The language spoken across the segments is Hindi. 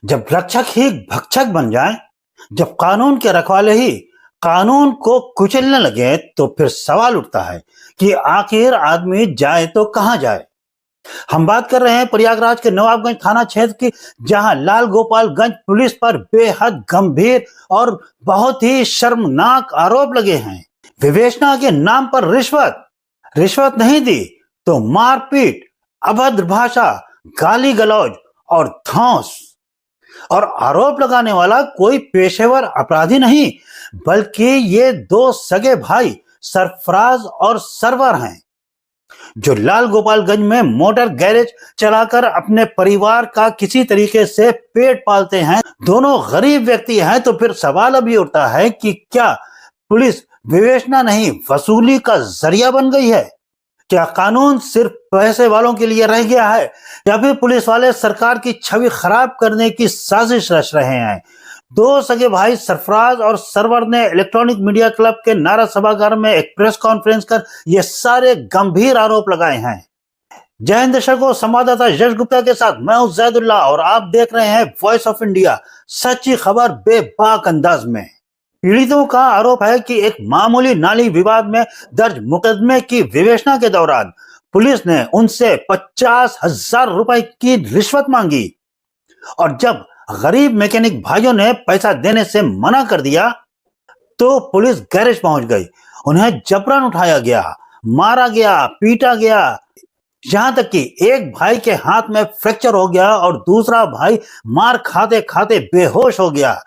जब रक्षक ही भक्षक बन जाए, जब कानून के रखवाले ही कानून को कुचलने लगे, तो फिर सवाल उठता है कि आखिर आदमी जाए तो कहां जाए। हम बात कर रहे हैं प्रयागराज के नवाबगंज थाना क्षेत्र की, जहां लाल गोपालगंज पुलिस पर बेहद गंभीर और बहुत ही शर्मनाक आरोप लगे हैं। विवेचना के नाम पर रिश्वत नहीं दी तो मारपीट, अभद्र भाषा, गाली गलौज और धौंस। और आरोप लगाने वाला कोई पेशेवर अपराधी नहीं, बल्कि ये दो सगे भाई सरफराज और सरवर हैं, जो लाल गोपालगंज में मोटर गैरेज चलाकर अपने परिवार का किसी तरीके से पेट पालते हैं। दोनों गरीब व्यक्ति हैं। तो फिर सवाल अभी उठता है कि क्या पुलिस विवेचना नहीं, वसूली का जरिया बन गई है? क्या कानून सिर्फ पैसे वालों के लिए रह गया है, या फिर पुलिस वाले सरकार की छवि खराब करने की साजिश रच रहे हैं? दो सगे भाई सरफराज और सरवर ने इलेक्ट्रॉनिक मीडिया क्लब के नारा सभागार में एक प्रेस कॉन्फ्रेंस कर ये सारे गंभीर आरोप लगाए हैं। जय हिंद दर्शकों, संवाददाता यश गुप्ता के साथ मैं हूं जैदुल्ला और आप देख रहे हैं वॉइस ऑफ इंडिया, सच्ची खबर बेबाक अंदाज में। पीड़ितों का आरोप है कि एक मामूली नाली विवाद में दर्ज मुकदमे की विवेचना के दौरान पुलिस ने उनसे 50,000 रुपए की रिश्वत मांगी, और जब गरीब मैकेनिक भाइयों ने पैसा देने से मना कर दिया तो पुलिस गैरेज पहुंच गई। उन्हें जबरन उठाया गया, मारा गया, पीटा गया, यहां तक कि एक भाई के हाथ में फ्रैक्चर हो गया और दूसरा भाई मार खाते खाते बेहोश हो गया।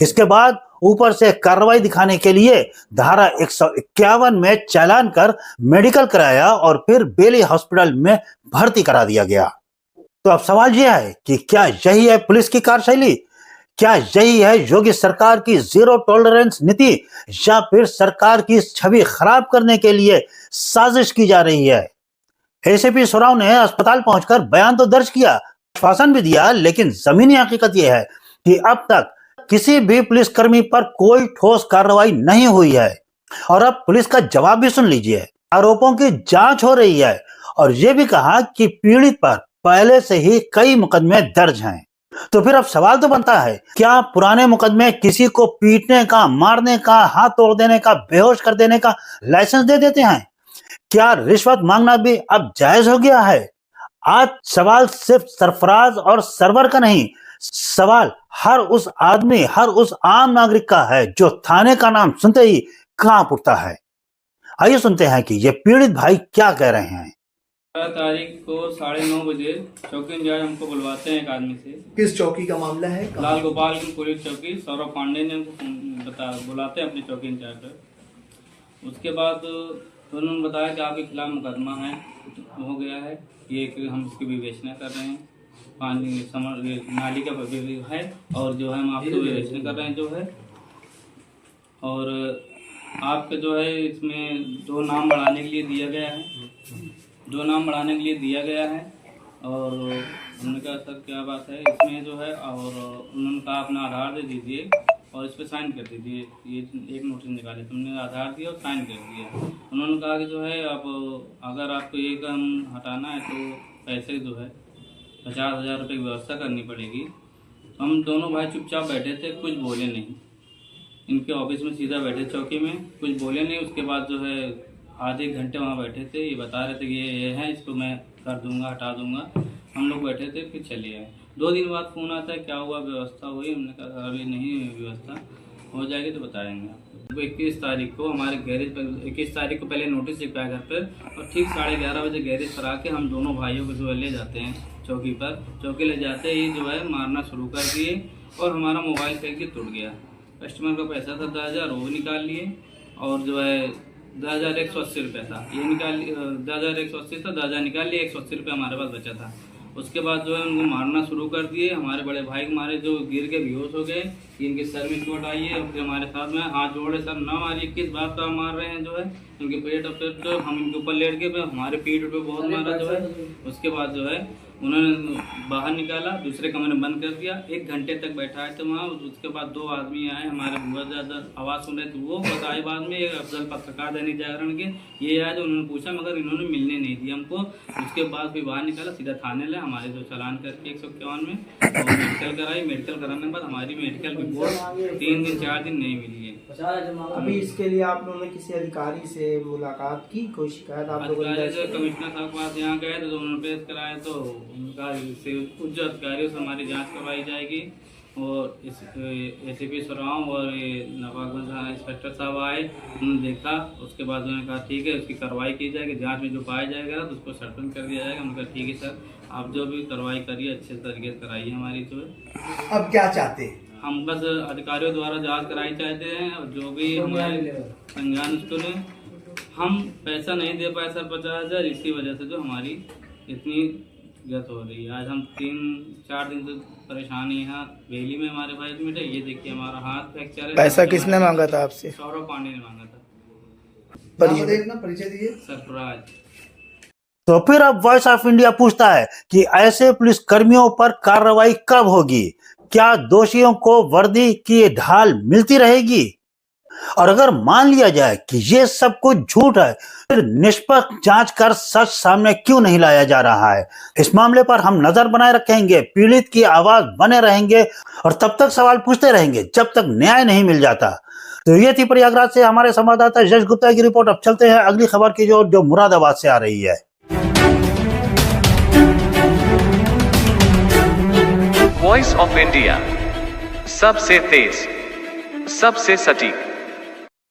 इसके बाद ऊपर से कार्रवाई दिखाने के लिए धारा 151 में चालान कर मेडिकल कराया और फिर बेली हॉस्पिटल में भर्ती करा दिया गया। तो अब सवाल यह है कि क्या यही है पुलिस की कार्यशैली? क्या यही है योगी सरकार की जीरो टॉलरेंस नीति, या फिर सरकार की छवि खराब करने के लिए साजिश की जा रही है? एसीपी सोराव ने अस्पताल पहुंचकर बयान तो दर्ज किया, आश्वासन भी दिया, लेकिन जमीनी हकीकत यह है कि अब तक किसी भी पुलिसकर्मी पर कोई ठोस कार्रवाई नहीं हुई है। और अब पुलिस का जवाब भी सुन लीजिए। आरोपों की जांच हो रही है और यह भी कहा कि पीड़ित पर पहले से ही कई मुकदमे दर्ज हैं। तो फिर अब सवाल तो बनता है, क्या पुराने मुकदमे किसी को पीटने का, मारने का, हाथ तोड़ देने का, बेहोश कर देने का लाइसेंस दे देते हैं? क्या रिश्वत मांगना भी अब जायज हो गया है? आज सवाल सिर्फ सरफराज और सरवर का नहीं, सवाल हर उस आदमी, हर उस आम नागरिक का है जो थाने का नाम सुनते ही कांप उठता है। आइए सुनते हैं कि ये पीड़ित भाई क्या कह रहे हैं। 12 तारीख को 9:30 बजे चौकी इंचार्ज हमको बुलवाते हैं एक आदमी से। किस चौकी का मामला है? लाल गोपाल की पुलिस चौकी, सौरभ पांडे ने हमको बुलाते हैं अपनी चौकी इंचार्ज पर। उसके बाद उन्होंने बताया कि आपके खिलाफ मुकदमा है, हो गया है, ये हम इसकी विवेचना कर रहे हैं, पानी नाली का है, और जो है हम आपको विवेचना कर रहे हैं जो है, और आपके जो है इसमें 2 नाम बढ़ाने के लिए दिया गया है, 2 नाम बढ़ाने के लिए दिया गया है। और उन्होंने कहा सर क्या बात है इसमें जो है, और उन्होंने कहा अपना आधार दे दीजिए और इस पर साइन कर दीजिए। ये एक नोटिस निकाले, तुमने आधार दिया और साइन कर दिया। उन्होंने कहा कि जो है अब अगर आपको ये काम हटाना है तो पैसे जो है 50,000 रुपये की व्यवस्था करनी पड़ेगी। तो हम दोनों भाई चुपचाप बैठे थे, कुछ बोले नहीं। इनके ऑफिस में सीधा बैठे चौकी में, कुछ बोले नहीं। उसके बाद जो है आधे घंटे वहाँ बैठे थे, ये बता रहे थे कि ये है, इसको मैं कर दूंगा, हटा दूंगा। हम लोग बैठे थे, फिर चले आए। 2 दिन बाद फ़ोन आता है क्या हुआ, व्यवस्था हुई? हमने कहा अभी नहीं व्यवस्था, हो जाएगी तो बताएंगे आपको। 21 तारीख को हमारे गैरेज पर, 21 तारीख को पहले नोटिस लिखा है घर पर, और ठीक 11:30 बजे गैरेज पर आके हम दोनों भाइयों को जो है ले जाते हैं चौकी पर। चौकी ले जाते ही जो है मारना शुरू कर दिए और हमारा मोबाइल फेंक के टूट गया। कस्टमर का पैसा था 10,000, वो निकाल लिए, और जो है 10,180 रुपये था, ये निकाल 10,180 था, 10,000 निकाल लिए, 180 रुपये हमारे पास बचा था। उसके बाद जो है उनको मारना शुरू कर दिए। हमारे बड़े भाई के मारे जो गिर के बेहोश हो गए, इनके सर में चोट आई है। फिर हमारे साथ में हाथ जोड़े, सर ना मारिए, किस बात का मार रहे हैं जो है, इनके पेट जो हम इनके ऊपर लेट गए, हमारे पीठ पे बहुत मारा जो है। उसके बाद जो है उन्होंने बाहर निकाला, दूसरे कमरे में बंद कर दिया। 1 घंटे तक बैठाए थे वहाँ। उसके बाद 2 आदमी आए, हमारे बहुत ज़्यादा आवाज़ सुन रहे थे। वो बताए बाद में अफजल पत्रकार दैनिक जागरण के ये आए, जो उन्होंने पूछा मगर इन्होंने मिलने नहीं दिया हमको। उसके बाद फिर बाहर निकाला, सीधा थाने लाए, हमारे जो चालान करके 151 में और मेडिकल कराई। मेडिकल कराने के बाद हमारी मेडिकल रिपोर्ट 3 दिन 4 दिन नहीं मिली है। अभी इसके लिए आप लोगों ने किसी अधिकारी से मुलाकात की, कोई शिकायत आप लोगों ने? कमिश्नर साहब के पास यहाँ गए तो उन्होंने पेश कराया, तो उनका उच्च अधिकारियों से हमारी जांच करवाई जाएगी। और इस ACP सुराव और नवाबगंज इंस्पेक्टर साहब आए, उन्होंने देखा, उसके बाद उन्होंने कहा ठीक है उसकी कार्रवाई की जाएगी, जांच में जो पाया जाएगा तो उसको सस्पेंड कर दिया जाएगा। उन्होंने कहा ठीक है सर, आप जो भी कार्रवाई करिए अच्छे तरीके से कराइए हमारी जो है। अब क्या चाहते हैं? हम बस अधिकारियों द्वारा जांच कराई चाहते हैं, और जो भी हमारे संज्ञान उसको लें। हम पैसा नहीं दे पाए सर 50,000, इसी वजह से जो हमारी इतनी गत हो रही है। आज हम 3-4 दिन से परेशान हैं। यहाँ वेली में हमारे भाई एडमिट है। ये देखिए हमारा हाथ फ्रैक्चर है। पैसा किसने मांगा था आपसे? सौरभ पांडे ने मांगा था। परिचय दिए। सरफराज। तो फिर अब वॉइस ऑफ इंडिया पूछता है कि ऐसे पुलिस कर्मियों पर कार्रवाई कब होगी? क्या दोषियों को वर्दी की ढाल मिलती रहेगी? और अगर मान लिया जाए कि ये सब कुछ झूठ है, फिर निष्पक्ष जांच कर सच सामने क्यों नहीं लाया जा रहा है? इस मामले पर हम नजर बनाए रखेंगे, पीड़ित की आवाज बने रहेंगे और तब तक सवाल पूछते रहेंगे जब तक न्याय नहीं मिल जाता। तो ये थी प्रयागराज से हमारे संवाददाता यश गुप्ता की रिपोर्ट। अब चलते हैं अगली खबर की जो मुरादाबाद से आ रही है। वॉइस ऑफ इंडिया, सबसे तेज, सबसे सटीक।